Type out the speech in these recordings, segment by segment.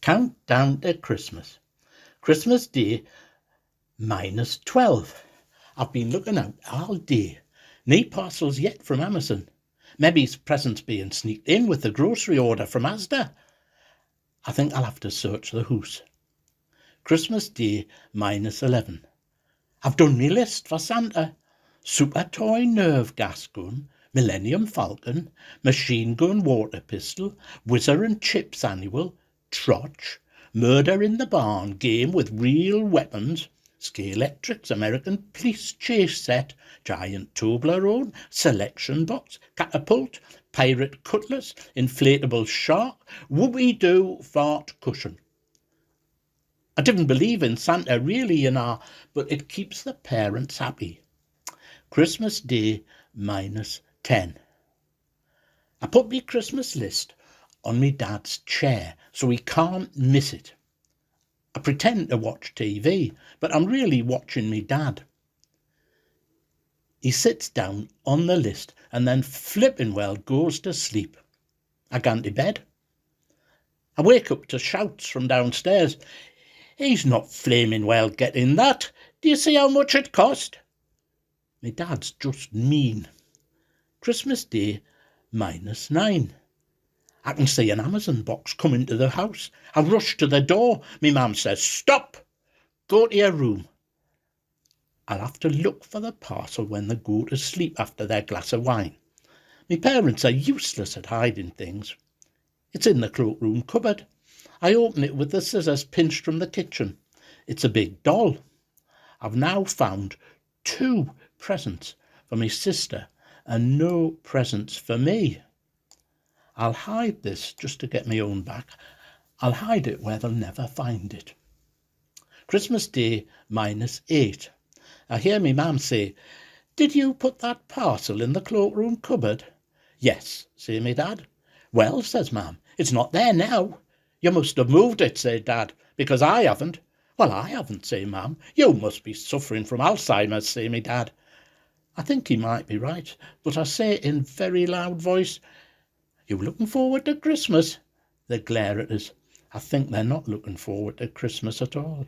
Countdown to Christmas. Christmas Day -12. I've been looking out all day. No parcels yet from Amazon. Maybe presents being sneaked in with the grocery order from Asda. I think I'll have to search the house. Christmas Day -11. I've done my list for Santa. Super toy nerve gas gun, Millennium Falcon, machine gun water pistol, Whizzer and Chips annual, Trotch, Murder in the Barn game with real weapons, Scalextrics American Police Chase Set, Giant Toblerone, Selection Box, Catapult, Pirate Cutlass, Inflatable Shark, Whoopie-Doo Fart Cushion. I didn't believe in Santa really, but it keeps the parents happy. Christmas Day -10. I put me Christmas list on me dad's chair so he can't miss it. I pretend to watch TV, but I'm really watching me dad. He sits down on the list and then flipping well goes to sleep. I go to bed. I wake up to shouts from downstairs. He's not flaming well getting that. Do you see how much it cost? My dad's just mean. Christmas Day -9. I can see an Amazon box come into the house. I rush to the door. My mum says, "Stop! Go to your room." I'll have to look for the parcel when they go to sleep after their glass of wine. My parents are useless at hiding things. It's in the cloakroom cupboard. I open it with the scissors pinched from the kitchen. It's a big doll. I've now found 2 presents for my sister and no presents for me. I'll hide this just to get my own back. I'll hide it where they'll never find it. Christmas Day -8. I hear me mum say, "Did you put that parcel in the cloakroom cupboard?" "Yes," say me dad. "Well," says mum, "it's not there now." "You must have moved it," say dad, "because I haven't." "Well, I haven't," say mum. "You must be suffering from Alzheimer's," say me dad. I think he might be right, but I say in very loud voice, "You looking forward to Christmas?" They glare at us. I think they're not looking forward to Christmas at all.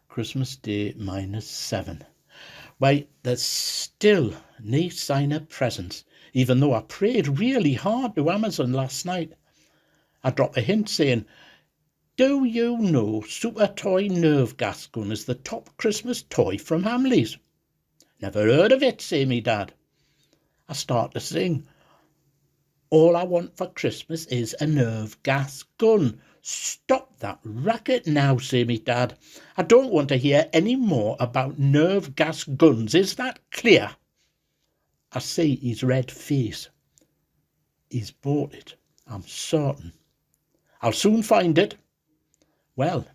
Christmas Day -7. Why, there's still no sign of presents, even though I prayed really hard to Amazon last night. I dropped a hint saying, "Do you know Super Toy Nerve Gas Gun is the top Christmas toy from Hamleys?" "Never heard of it," say me dad. I start to sing, "All I want for Christmas is a nerve gas gun." "Stop that racket now," say me dad. "I don't want to hear any more about nerve gas guns. Is that clear?" I see his red face. He's bought it, I'm certain. "I'll soon find it." Well,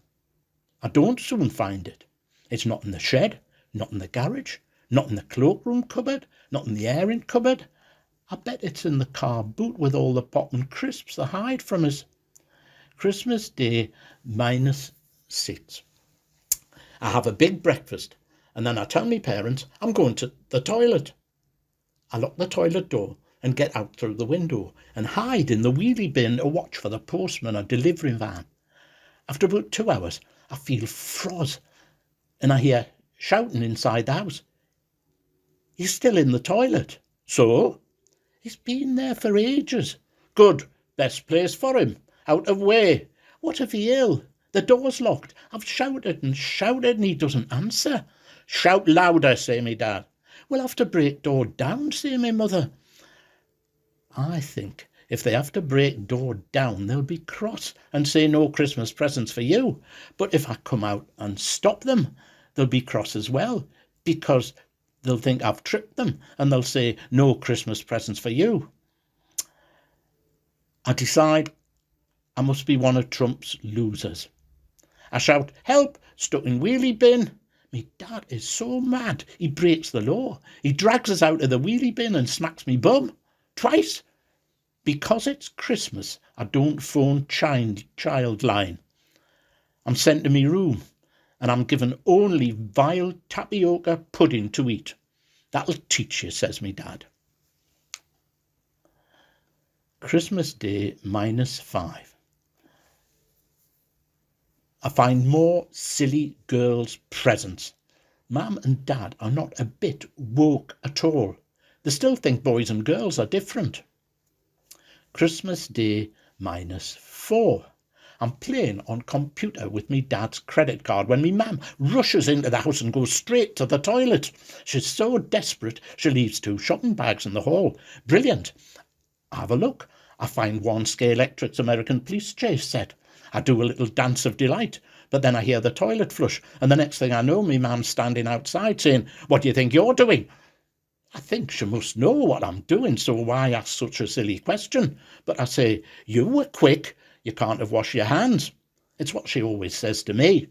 I don't soon find it. It's not in the shed, not in the garage, not in the cloakroom cupboard, not in the airing cupboard. I bet it's in the car boot with all the pop and crisps they hide from us. Christmas Day -6. I have a big breakfast and then I tell my parents I'm going to the toilet. I lock the toilet door and get out through the window and hide in the wheelie bin to watch for the postman or delivery van. After about 2 hours, I feel froze and I hear shouting inside the house. "He's still in the toilet." "So?" "He's been there for ages." "Good, best place for him, out of way." "What if he ill? The door's locked. I've shouted and he doesn't answer." "Shout louder," say me dad. "We'll have to break door down," say me mother. I think if they have to break door down, they'll be cross and say no Christmas presents for you. But if I come out and stop them, they'll be cross as well, because they'll think I've tricked them and they'll say no Christmas presents for you. I decide I must be one of Trump's losers. I shout, "Help, stuck in wheelie bin." Me dad is so mad, he breaks the law. He drags us out of the wheelie bin and smacks me bum. Twice. Because it's Christmas, I don't phone child line. I'm sent to me room, and I'm given only vile tapioca pudding to eat. "That'll teach you," says me dad. Christmas Day -5. I find more silly girls' presents. Mum and Dad are not a bit woke at all. They still think boys and girls are different. Christmas Day -4. I'm playing on computer with me dad's credit card when me mum rushes into the house and goes straight to the toilet. She's so desperate she leaves 2 shopping bags in the hall. Brilliant. I have a look. I find one Scalextric's American Police Chase set. I do a little dance of delight, but then I hear the toilet flush, and the next thing I know, me mum's standing outside saying, "What do you think you're doing?" I think she must know what I'm doing, so why ask such a silly question? But I say, "You were quick. You can't have washed your hands." It's what she always says to me.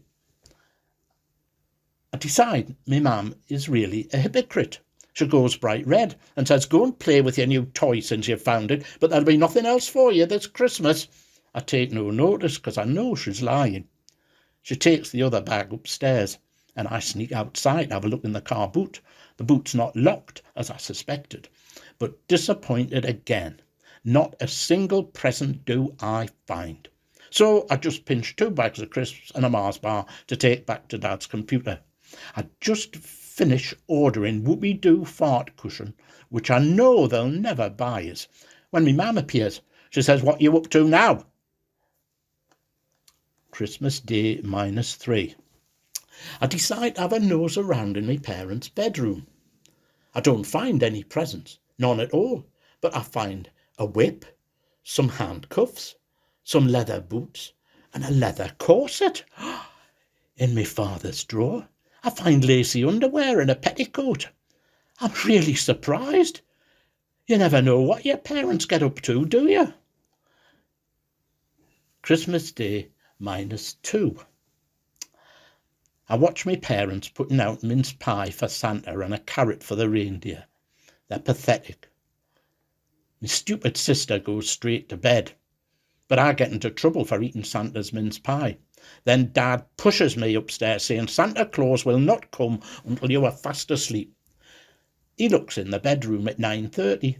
I decide me mum is really a hypocrite. She goes bright red and says, "Go and play with your new toy since you've found it, but there'll be nothing else for you this Christmas." I take no notice because I know she's lying. She takes the other bag upstairs and I sneak outside and have a look in the car boot. The boot's not locked, as I suspected, but disappointed again. Not a single present do I find. So I just pinched 2 bags of crisps and a Mars bar to take back to Dad's computer. I just finish ordering Whoopie-Doo fart cushion, which I know they'll never buy us, when me mum appears. She says, "What you up to now?" Christmas Day -3. I decide to have a nose around in my parents' bedroom. I don't find any presents, none at all, but I find a whip, some handcuffs, some leather boots, and a leather corset. In my father's drawer, I find lacy underwear and a petticoat. I'm really surprised. You never know what your parents get up to, do you? Christmas Day -2. I watch my parents putting out mince pie for Santa and a carrot for the reindeer. They're pathetic. My stupid sister goes straight to bed, but I get into trouble for eating Santa's mince pie. Then Dad pushes me upstairs saying Santa Claus will not come until you are fast asleep. He looks in the bedroom at 9:30,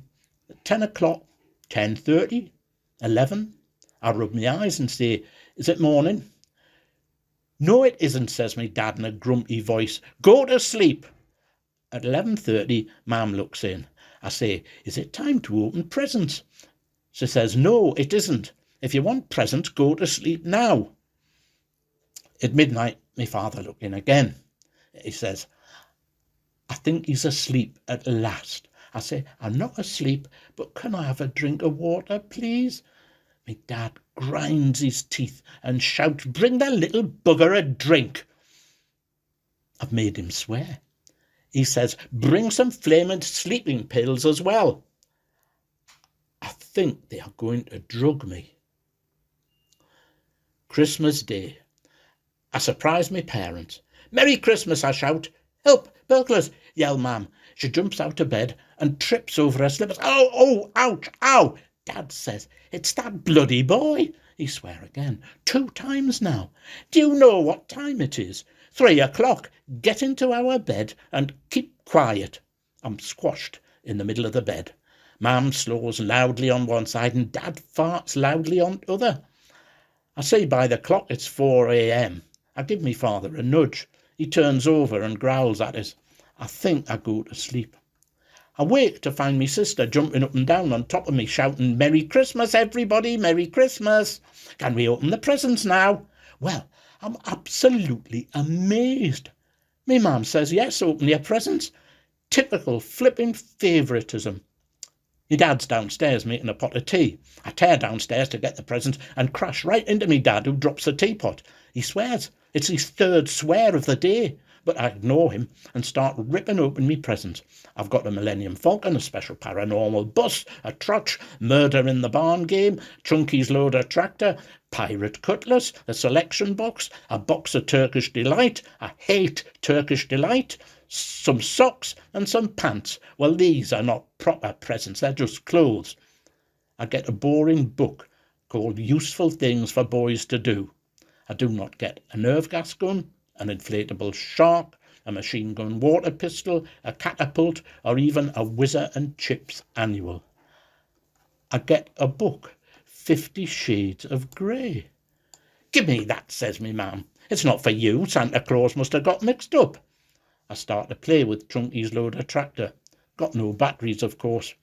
at 10 o'clock, 10:30, 11. I rub my eyes and say, "Is it morning?" "No, it isn't," says my dad in a grumpy voice. "Go to sleep." At 11:30, Mum looks in. I say, "Is it time to open presents?" She says, "No, it isn't. If you want presents, go to sleep now." At midnight, my father looked in again. He says, "I think he's asleep at last." I say, "I'm not asleep, but can I have a drink of water, please?" My dad grinds his teeth and shouts, "Bring the little bugger a drink." I've made him swear. He says, "Bring some flaming sleeping pills as well." I think they are going to drug me. Christmas Day. I surprise my parents. "Merry Christmas," I shout. "Help, burglars," yell Mum. She jumps out of bed and trips over her slippers. "Oh, ouch, ow." Dad says, "It's that bloody boy." He swears again, 2 times now. "Do you know what time it is? 3 o'clock. Get into our bed and keep quiet." I'm squashed in the middle of the bed. Mum snores loudly on one side and Dad farts loudly on the other. I say by the clock it's 4 a.m. I give me father a nudge. He turns over and growls at us. I think I go to sleep. I wake to find me sister jumping up and down on top of me, shouting, "Merry Christmas, everybody, Merry Christmas. Can we open the presents now?" Well, I'm absolutely amazed. Me mum says, "Yes, open your presents." Typical flipping favouritism. Me dad's downstairs making a pot of tea. I tear downstairs to get the presents and crash right into me dad, who drops the teapot. He swears. It's his 3rd swear of the day. But I ignore him and start ripping open me presents. I've got a Millennium Falcon, a special paranormal bus, a trotch, Murder in the Barn game, Chunky's Loader tractor, Pirate Cutlass, a selection box, a box of Turkish Delight. I hate Turkish Delight. Some socks and some pants. Well, these are not proper presents, they're just clothes. I get a boring book called Useful Things for Boys to Do. I do not get a nerve gas gun, an inflatable shark, a machine gun water pistol, a catapult, or even a Whizzer and Chips annual. I get a book, 50 Shades of Grey. "Gimme that," says me mam. "It's not for you. Santa Claus must have got mixed up." I start to play with Chunky's loader tractor. Got no batteries, of course.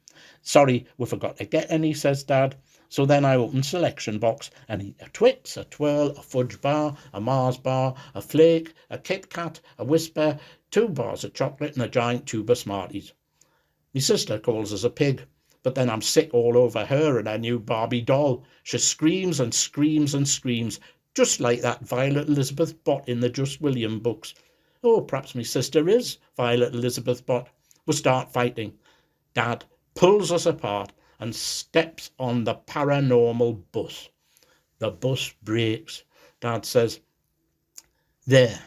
"Sorry, we forgot to get any," says Dad. So then I open selection box and eat a Twix, a Twirl, a fudge bar, a Mars bar, a Flake, a Kit Kat, a Whisper, 2 bars of chocolate and a giant tube of Smarties. Me sister calls us a pig, but then I'm sick all over her and her new Barbie doll. She screams and screams and screams, just like that Violet Elizabeth Bott in the Just William books. Oh, perhaps me sister is Violet Elizabeth Bott. We start fighting. Dad pulls us apart and steps on the paranormal bus. The bus breaks. Dad says, "There,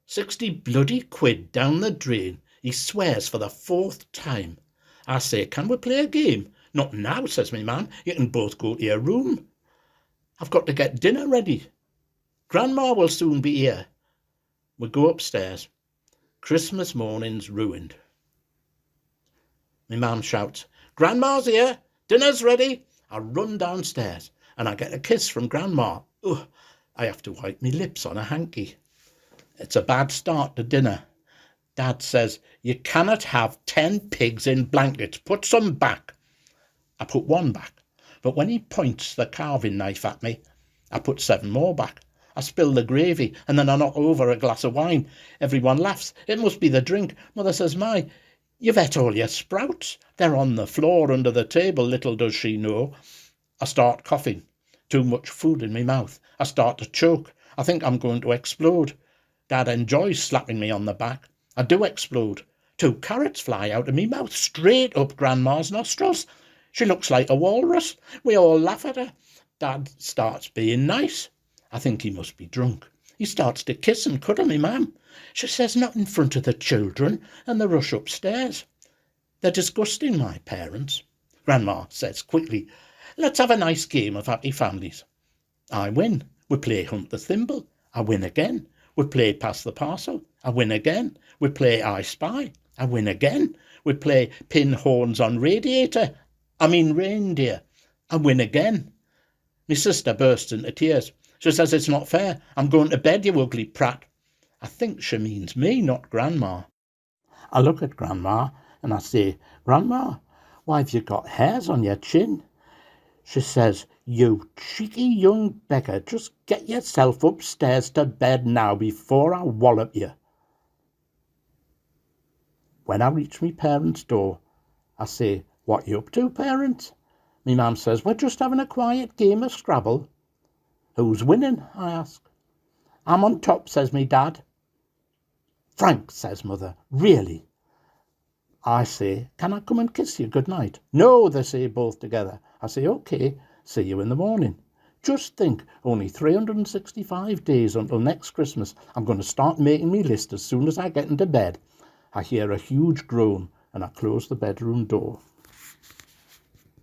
60 bloody quid down the drain," he swears for the 4th time. I say, "Can we play a game?" "Not now," says me man. "You can both go to your room. I've got to get dinner ready. Grandma will soon be here." We go upstairs. Christmas morning's ruined. My mum shouts, "Grandma's here, dinner's ready." I run downstairs and I get a kiss from Grandma. Ugh, I have to wipe my lips on a hanky. It's a bad start to dinner. Dad says, "You cannot have 10 pigs in blankets. Put some back." I put 1 back, but when he points the carving knife at me, I put 7 more back. I spill the gravy and then I knock over a glass of wine. Everyone laughs. It must be the drink. Mother says, "My, you've ate all your sprouts. They're on the floor under the table," little does she know. I start coughing. Too much food in my mouth. I start to choke. I think I'm going to explode. Dad enjoys slapping me on the back. I do explode. 2 carrots fly out of me mouth, straight up Grandma's nostrils. She looks like a walrus. We all laugh at her. Dad starts being nice. I think he must be drunk. He starts to kiss and cuddle me mum. She says, "Not in front of the children," and they rush upstairs. They're disgusting, my parents. Grandma says quickly, "Let's have a nice game of Happy Families." I win. We play Hunt the Thimble. I win again. We play Pass the Parcel. I win again. We play I Spy. I win again. We play Pin Horns on Reindeer. I win again. My sister bursts into tears. She says, "It's not fair. I'm going to bed, you ugly prat." I think she means me, not Grandma. I look at Grandma and I say, "Grandma, why have you got hairs on your chin?" She says, "You cheeky young beggar, just get yourself upstairs to bed now before I wallop you." When I reach me parents' door, I say, "What you up to, parents?" Me mum says, "We're just having a quiet game of Scrabble." "Who's winning?" I ask. "I'm on top," says me dad. "Frank," says mother, "really?" I say, "Can I come and kiss you good night?" "No," they say both together. I say, "Okay, see you in the morning." Just think, only 365 days until next Christmas. I'm going to start making me list as soon as I get into bed. I hear a huge groan and I close the bedroom door.